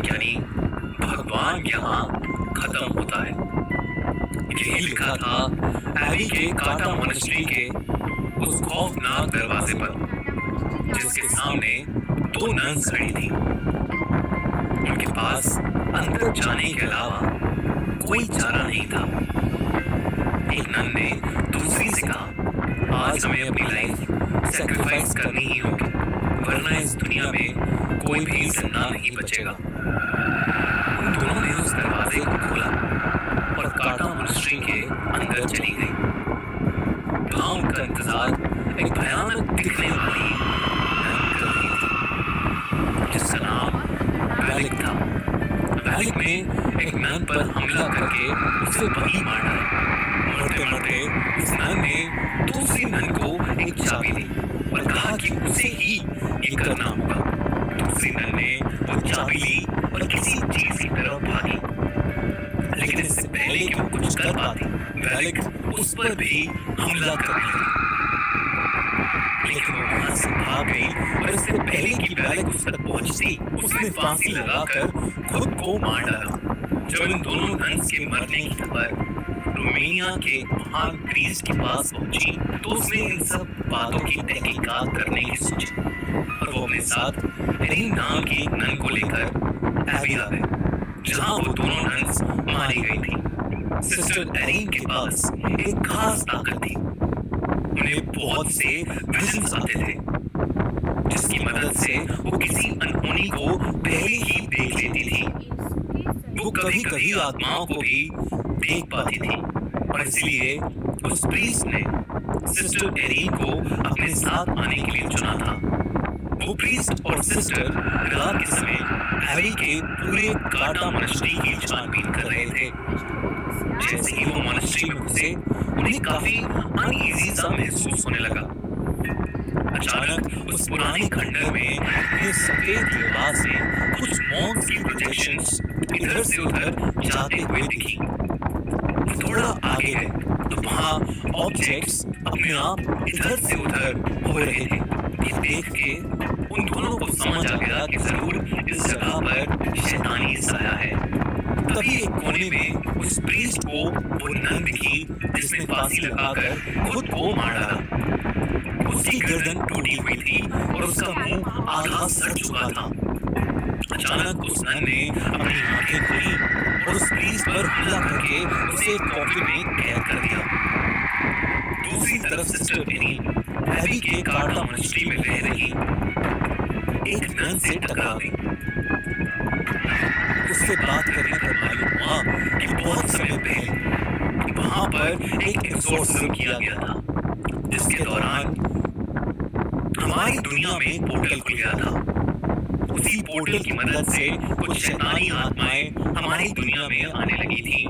यानी भगवान यहाँ खत्म होता है। यही लिखा था एबी के काटा मोनेस्ट्री के उस खौफनाक दरवाजे पर, जिसके सामने दो नन्स खड़ी थी। उनके पास अंदर जाने के अलावा कोई चारा नहीं था। एक नन ने दूसरी से कहा, आज हमें अपनी लाइफ सैक्रिफाइस करनी ही होगी, वरना इस दुनिया में कोई भी जिंदा नहीं बचेगा। उन दोनों ने उस दरवाजे को खोला और काटा मोनेस्ट्री के अंदर चली गई। वहां उनका इंतजार एक भयानक दिखने वाली नन कर रही थी, जिसका नाम वैलिक था। वैलिक ने एक नन पर हमला करके उसे वहीं मार डाला। मरते मरते उस नन ने दूसरी नन को एक चाबी दी और कहा कि उसे ही ये करना होगा। दूसरी नन ने वो चाबी ली और किसी चीज की तरफ भागी, लेकिन इससे पहले कि वो कुछ कर पाती, वैलिक उस पर भी हमला करने लगी। लेकिन वो वहां से भाग गई और इससे पहले कि वैलिक उस तक पहुंचती, उसने फांसी लगाकर खुद को मार डाला। जब इन दोनों नन्स के मरने की खबर रोमानिया के महान प्रीस्ट के पास पहुंची, तो उसने इन सब बातों की तहकीकात करने की सोची और वो अपने साथ एरीन नाम की एक नन को लेकर एबी आ गए, जहां वो दोनों नन्स मारी गई थी। सिस्टर एरीन के पास एक खास ताकत थी। उन्हें बहुत से विजन्स आते थे, जिसकी मदद से वो किसी अनहोनी को पहले ही देख लेती थी। वो कभी कभी आत्माओं को भी देख पाती थी और इसलिए उस प्रीस्ट ने सिस्टर एरीन को अपने साथ आने के लिए चुना था। वो प्रीस्ट और सिस्टर रात के समय एबी के पूरे काटा मोनेस्ट्री की छानबीन कर रहे थे। जैसे ही वो मोनेस्ट्री में घुसे, उन्हें काफी अनईजी सा महसूस होने लगा। अचानक उस पुराने खंडर में ये सफेद लिबास में कुछ मॉन्क्स की प्रोजेक्शंस इधर से उधर जाते हुए दिखी। थोड़ा आगे गए तो वहां ऑब्जेक्ट्स अपने आप इधर से उधर हो रहे थे। ये देख के उन दोनों को समझ आ गया कि जरूर इस जगह पर शैतानी साया है। तभी एक कोने में उस प्रीस्ट को वो नन दिखी जिसने फांसी लगाकर खुद को मार डाला। उसकी गर्दन टूटी हुई थी और उसका मुंह आधा सड़ चुका था। अचानक उस नन ने अपनी आंखें खोली और उस प्रीस्ट पर हमला करके उसे एक कॉफिन में कैद कर दिया। दूसरी तरफ सिस्टर एरीन एबी के काटा मोनेस्ट्री में रह रही एक नन से टकरा गई। उससे बात करने पर मालूम हुआ कि बहुत समय पहले वहां पर एक एक्सोर्सिज्म किया गया था, जिसके दौरान हमारी दुनिया में पोर्टल खुल गया था। उसी पोर्टल की मदद से कुछ शैतानी आत्माएं हमारी दुनिया में आने लगी थी।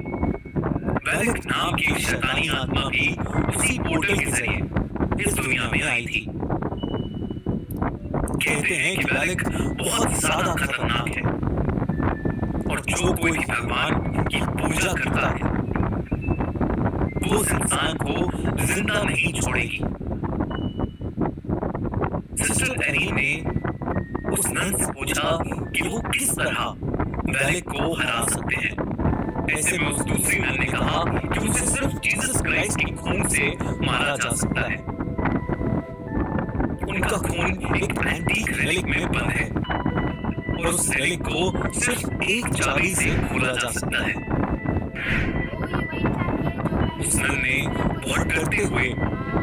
वैलिक नाम की शैतानी आत्मा भी उसी पोर्टल के जरिए इस दुनिया में आई थी। कहते हैं कि वैलिक बहुत ज्यादा खतरनाक है और जो कोई भी भगवान की पूजा करता है, वो उस इंसान को जिंदा नहीं छोड़ेगी। सिस्टर एरीन ने उस नन से पूछा कि वो किस तरह वैलिक को हरा सकते हैं। ऐसे में उस दूसरी नन ने कहा कि उसे सिर्फ जीसस क्राइस्ट के खून से मारा जा सकता है। उनका खून एक एंटीक रेलिक में बंद है और उस रेलिक को सिर्फ एक चाबी से खोला जा सकता है। उस नन ने बहुत डरते हुए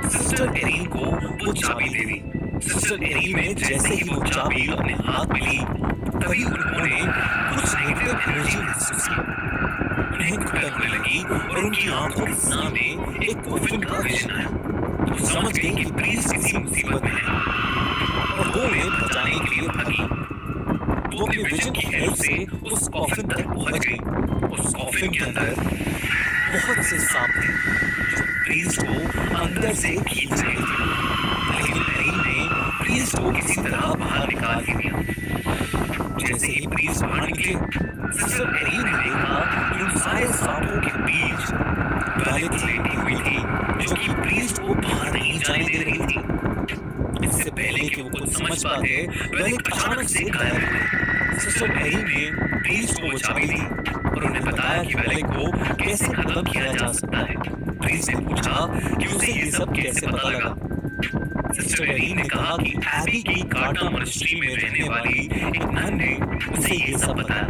सिस्टर एरीन को वो चाबी दे दी। सिस्टर एरीन ने जैसे ही वो चाबी अपने हाथ में ली, तभी उन्होंने कुछ नेगेटिव एनर्जी महसूस की। उन्हें घुटन होने लगी और उनकी आंखों के सामने एक कॉफिन का विजन आया। वो समझ गई कि प्रीस्ट किसी मुसीबत में है और वो उन्हें बचाने के लिए भागी। वो अपने विजन की हेल्प से उस कॉफिन तक पहुंच गई। उस कॉफिन के अंदर बहुत से सांप थे जो प्रीस्ट को अंदर से खींच रहे थे, लेकिन एरीन ने प्रीस्ट को किसी तरह बाहर निकाल ही दिया। जैसे ही प्रीस्ट बाहर निकले, सिस्टर एरीन ने देखा कि उन सारे सांपों के बीच वैलिक लेटी हुई थी, जो कि प्रीस्ट को बाहर नहीं जाने दे रही थी। इससे पहले कि वो कुछ समझ पाते, वैलिक अचानक से गायब हो गई। सिस्टर एरी ने प्रीस्ट को वो चाबी दी और उन्हें बताया कि वेलेक को कैसे खत्म किया जा सकता है। प्रीस्ट ने पूछा कि उसे ये सब कैसे पता लगा। सिस्टर एरी ने कहा कि एबी की कार्टा मॉनेस्ट्री में रहने वाली एक नन ने उसे ये सब बताया।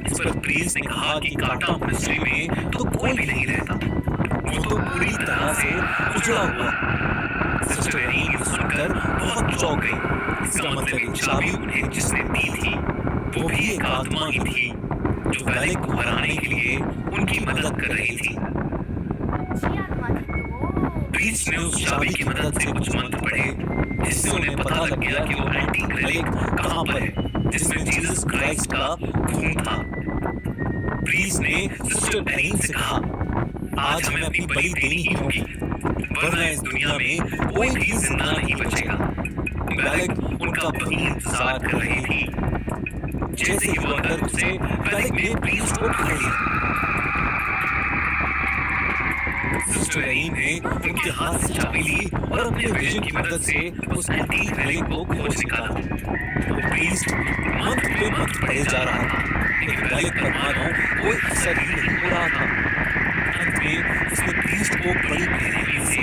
इस पर प्रीस्ट ने कहा कि कार्टा मॉनेस्ट्री में तो कोई भी नहीं रहता, वो तो पूरी तरह से उजड़ा हुआ। सिस्टर एरी ने सुनकर बहुत चौंक गई। इसका मतलब ये चाबी उन्हें जिसने दी थी वो भी एक आत्मा ही थी जो वेलेक को हराने के लिए उनकी मदद कर रही थी। प्रीस्ट ने उस चाबी की मदद से कुछ मंत्र पढ़े जिससे उन्हें पता लग गया कि वो एंटीक रेलिक कहां पर है जिसमें जीसस क्राइस्ट का खून था। प्रीस्ट ने सिस्टर एरीन से कहा, आज हमें अपनी बलि देनी ही होगी वरना इस दुनिया में कोई भी जिंदा नहीं बचेगा। वेलेक उनका वही इंतजार कर रही थी। जैसे ही वो अंदर घुसे वेलेक ने प्रीस्ट को पकड़ लिया। सिस्टर एरीन ने उनके हाथ से चाबी ली और अपने विजन की मदद से उस एंटीक रेलिक को खोज निकाला। तो प्रीस्ट मंत्र पे मंत्र पढ़े जा रहा था लेकिन वेलेक पर मानो कोई असर ही नहीं हो रहा था। अंत में उसने प्रीस्ट को बड़ी बेरहमी से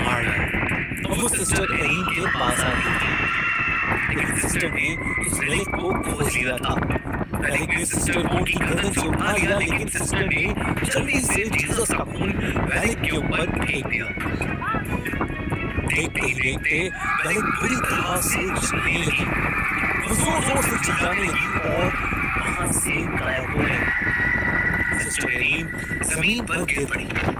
मार डाला। वो सिस्टर एरीन के पास आ गई थी लेकिन सिस्टर ने उस रेलिक को खोज लिया था। वेलेक ने सिस्टर को उनकी गर्दन से उठा लिया लेकिन सिस्टर ने जल्दी से जीसस का खून वेलेक के ऊपर फेंक दिया। देखते ही देखते वेलेक बुरी तरह से जलने लगी। वो जोर-जोर से चिल्लाने लगी और वहां से गायब हो गई। सिस्टर एरीन जमीन पर गिर पड़ी।